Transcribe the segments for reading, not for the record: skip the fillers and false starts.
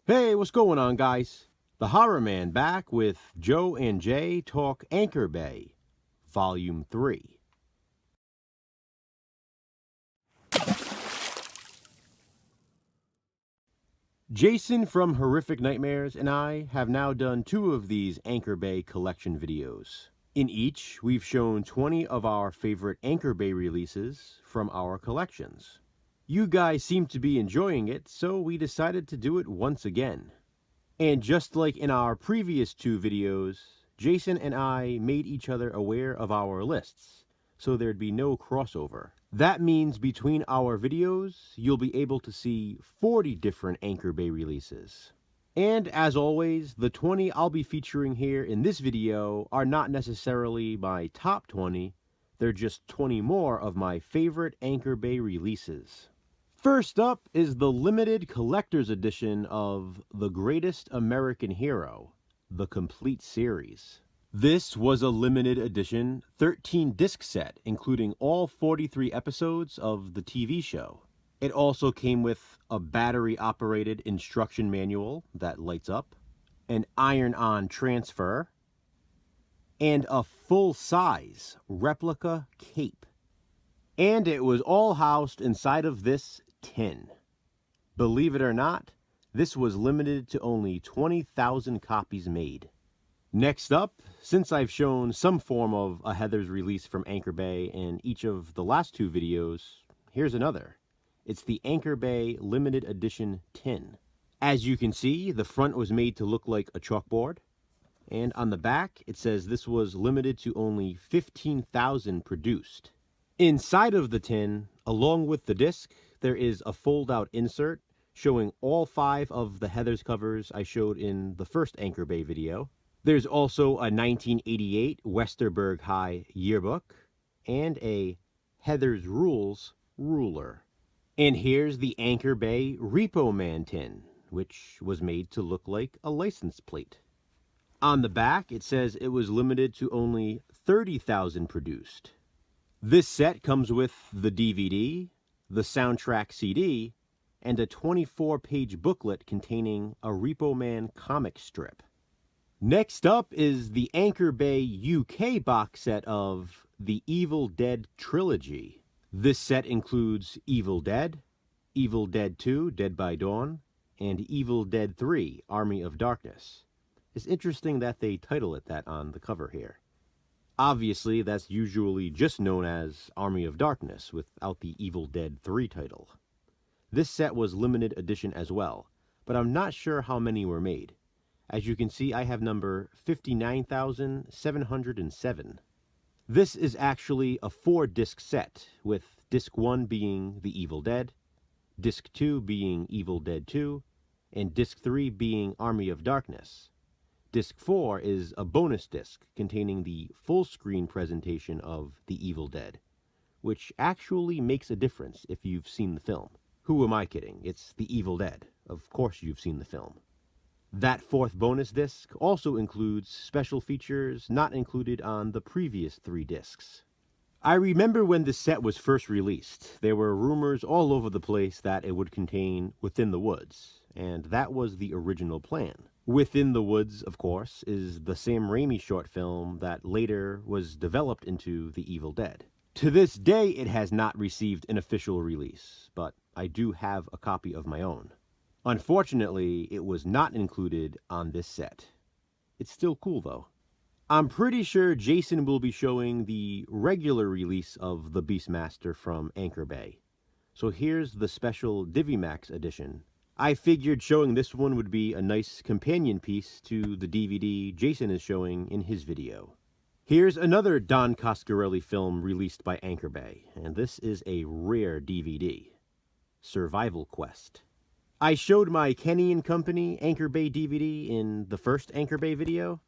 Hey, what's going on, guys? The Horror Man back with Joe and Jay Talk Anchor Bay, Volume 3. Jason from Horrific Nightmares and I have now done 2 of these Anchor Bay collection videos. In each, we've shown 20 of our favorite Anchor Bay releases from our collections. You guys seem to be enjoying it, so we decided to do it once again. And just like in our previous 2 videos, Jason and I made each other aware of our lists, so there'd be no crossover. That means between our videos, you'll be able to see 40 different Anchor Bay releases. And as always, the 20 I'll be featuring here in this video are not necessarily my top 20, they're just 20 more of my favorite Anchor Bay releases. First up is the limited collector's edition of The Greatest American Hero, the complete series. This was a limited edition 13-disc set, including all 43 episodes of the TV show. It also came with a battery-operated instruction manual that lights up, an iron-on transfer, and a full-size replica cape. And it was all housed inside of this tin. Believe it or not, this was limited to only 20,000 copies made. Next up, since I've shown some form of a Heathers release from Anchor Bay in each of the last 2 videos, here's another. It's the Anchor Bay Limited Edition tin. As you can see, the front was made to look like a chalkboard, and on the back it says this was limited to only 15,000 produced. Inside of the tin, along with the disc, there is a fold-out insert showing all 5 of the Heathers covers I showed in the first Anchor Bay video. There's also a 1988 Westerberg High yearbook and a Heathers Rules ruler. And here's the Anchor Bay Repo Man tin, which was made to look like a license plate. On the back, it says it was limited to only 30,000 produced. This set comes with the DVD, the soundtrack CD, and a 24-page booklet containing a Repo Man comic strip. Next up is the Anchor Bay UK box set of the Evil Dead trilogy. This set includes Evil Dead 2, Dead by Dawn, and Evil Dead 3, Army of Darkness. It's interesting that they title it that on the cover here. Obviously, that's usually just known as Army of Darkness without the Evil Dead 3 title. This set was limited edition as well, but I'm not sure how many were made. As you can see, I have number 59,707. This is actually a 4-disc set, with disc 1 being The Evil Dead, disc 2 being Evil Dead 2, and disc 3 being Army of Darkness. Disc 4 is a bonus disc containing the full-screen presentation of The Evil Dead, which actually makes a difference if you've seen the film. Who am I kidding? It's The Evil Dead. Of course you've seen the film. That 4th bonus disc also includes special features not included on the previous 3 discs. I remember when this set was first released, there were rumors all over the place that it would contain Within the Woods, and that was the original plan. Within the Woods, of course, is the Sam Raimi short film that later was developed into The Evil Dead. To this day, it has not received an official release, but I do have a copy of my own. Unfortunately, it was not included on this set. It's still cool, though. I'm pretty sure Jason will be showing the regular release of The Beastmaster from Anchor Bay. So here's the special DiviMax edition. I figured showing this one would be a nice companion piece to the DVD Jason is showing in his video. Here's another Don Coscarelli film released by Anchor Bay, and this is a rare DVD. Survival Quest. I showed my Kenny & Company Anchor Bay DVD in the first Anchor Bay video,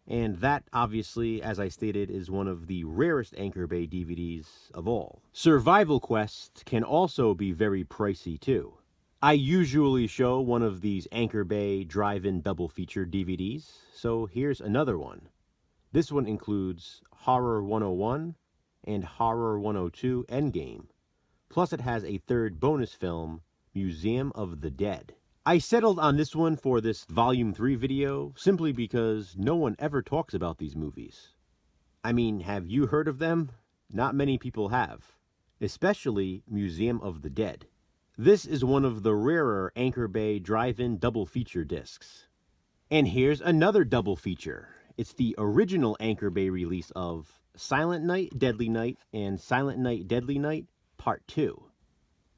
and that, obviously, as I stated, is one of the rarest Anchor Bay DVDs of all. Survival Quest can also be very pricey, too. I usually show one of these Anchor Bay drive-in double feature DVDs, so here's another one. This one includes Horror 101 and Horror 102 Endgame. Plus it has a 3rd bonus film, Museum of the Dead. I settled on this one for this Volume 3 video simply because no one ever talks about these movies. I mean, have you heard of them? Not many people have, especially Museum of the Dead. This is one of the rarer Anchor Bay drive-in double feature discs. And here's another double feature. It's the original Anchor Bay release of Silent Night, Deadly Night, and Silent Night, Deadly Night, Part 2.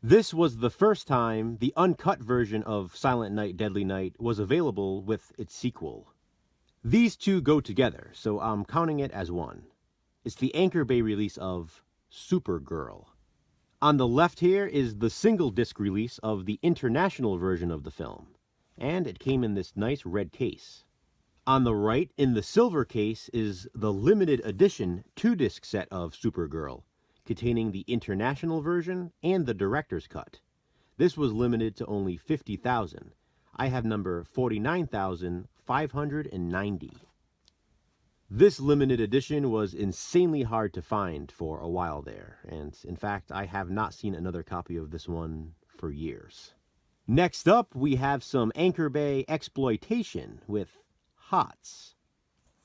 This was the first time the uncut version of Silent Night, Deadly Night was available with its sequel. These two go together, so I'm counting it as one. It's the Anchor Bay release of Supergirl. On the left here is the single disc release of the international version of the film, and it came in this nice red case. On the right, in the silver case, is the limited edition 2-disc set of Supergirl, containing the international version and the director's cut. This was limited to only 50,000. I have number 49,590. This limited edition was insanely hard to find for a while there, and in fact, I have not seen another copy of this one for years. Next up, we have some Anchor Bay exploitation with Hots.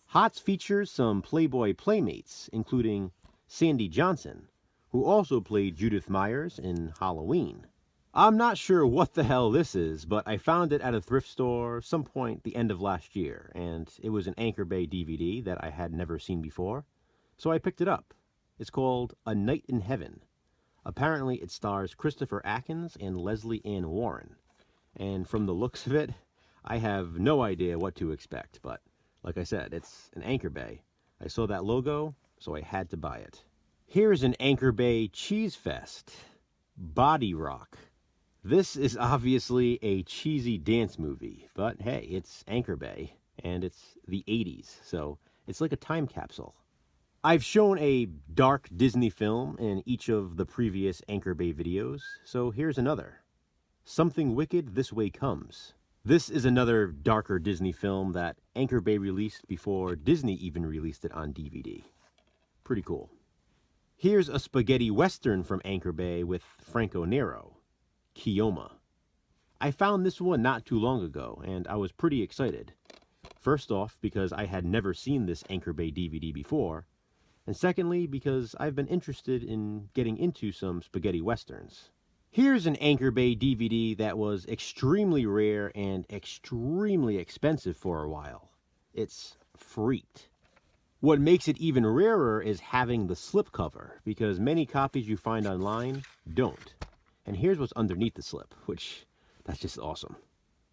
Hots features some Playboy playmates, including Sandy Johnson, who also played Judith Myers in Halloween. I'm not sure what the hell this is, but I found it at a thrift store some point the end of last year, and it was an Anchor Bay DVD that I had never seen before, so I picked it up. It's called A Night in Heaven. Apparently it stars Christopher Atkins and Leslie Ann Warren, and from the looks of it, I have no idea what to expect, but like I said, it's an Anchor Bay. I saw that logo, so I had to buy it. Here's an Anchor Bay cheese fest, Body Rock. This is obviously a cheesy dance movie, but hey, it's Anchor Bay, and it's the 80s, so it's like a time capsule. I've shown a dark Disney film in each of the previous Anchor Bay videos, so here's another. Something Wicked This Way Comes. This is another darker Disney film that Anchor Bay released before Disney even released it on DVD. Pretty cool. Here's a spaghetti western from Anchor Bay with Franco Nero, Keoma. I found this one not too long ago, and I was pretty excited. First off, because I had never seen this Anchor Bay DVD before, and secondly, because I've been interested in getting into some spaghetti westerns. Here's an Anchor Bay DVD that was extremely rare and extremely expensive for a while. It's Freaked. What makes it even rarer is having the slipcover, because many copies you find online don't. And here's what's underneath the slip, which, that's just awesome.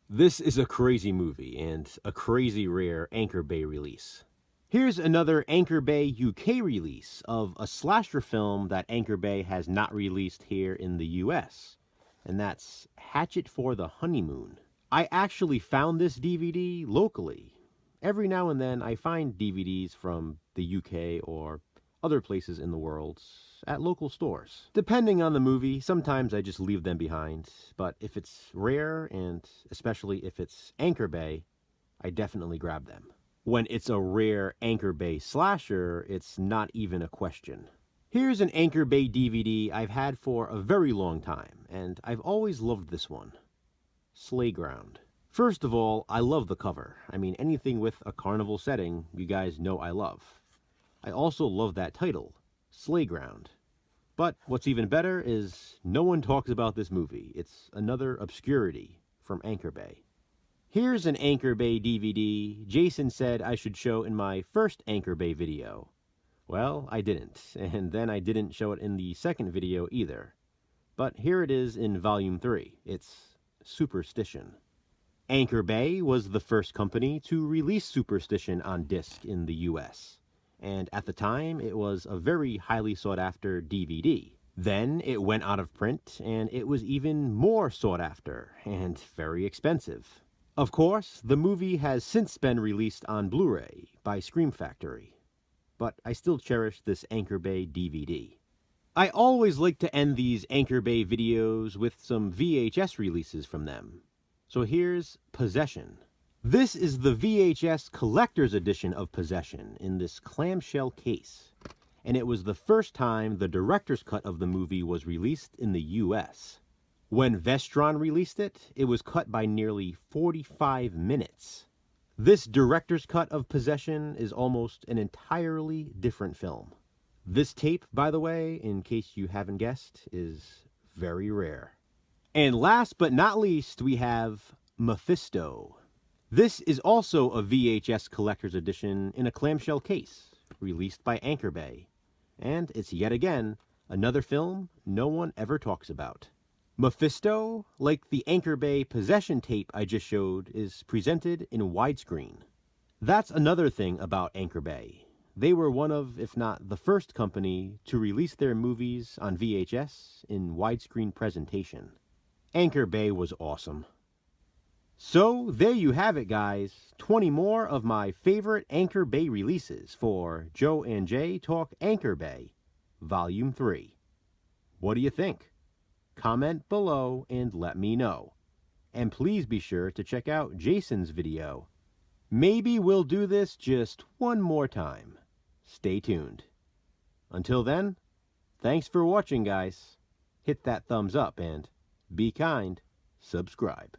This is a crazy movie and a crazy rare Anchor Bay release. Here's another Anchor Bay UK release of a slasher film that Anchor Bay has not released here in the US, and that's Hatchet for the Honeymoon. I actually found this DVD locally. Every now and then I find DVDs from the UK or other places in the world at local stores. Depending on the movie, sometimes I just leave them behind, but if it's rare, and especially if it's Anchor Bay, I definitely grab them. When it's a rare Anchor Bay slasher, it's not even a question. Here's an Anchor Bay DVD I've had for a very long time, and I've always loved this one. Slayground. First of all, I love the cover. I mean, anything with a carnival setting, you guys know I love. I also love that title, Slayground. But what's even better is no one talks about this movie. It's another obscurity from Anchor Bay. Here's an Anchor Bay DVD Jason said I should show in my first Anchor Bay video. Well, I didn't, and then I didn't show it in the second video either. But here it is in Volume 3. It's Superstition. Anchor Bay was the first company to release Superstition on disc in the US, and at the time it was a very highly sought after DVD. Then it went out of print, and it was even more sought after, and very expensive. Of course, the movie has since been released on Blu-ray by Scream Factory, but I still cherish this Anchor Bay DVD. I always like to end these Anchor Bay videos with some VHS releases from them. So here's Possession. This is the VHS collector's edition of Possession in this clamshell case, and it was the first time the director's cut of the movie was released in the US. When Vestron released it, it was cut by nearly 45 minutes. This director's cut of Possession is almost an entirely different film. This tape, by the way, in case you haven't guessed, is very rare. And last but not least, we have Mephisto. This is also a VHS collector's edition in a clamshell case, released by Anchor Bay. And it's yet again another film no one ever talks about. Mephisto, like the Anchor Bay Possession tape I just showed, is presented in widescreen. That's another thing about Anchor Bay. They were one of, if not the first company, to release their movies on VHS in widescreen presentation. Anchor Bay was awesome. So, there you have it, guys. 20 more of my favorite Anchor Bay releases for Joe and Jay Talk Anchor Bay, Volume 3. What do you think? Comment below and let me know. And please be sure to check out Jason's video. Maybe we'll do this just one more time. Stay tuned. Until then, thanks for watching, guys. Hit that thumbs up and, be kind, subscribe.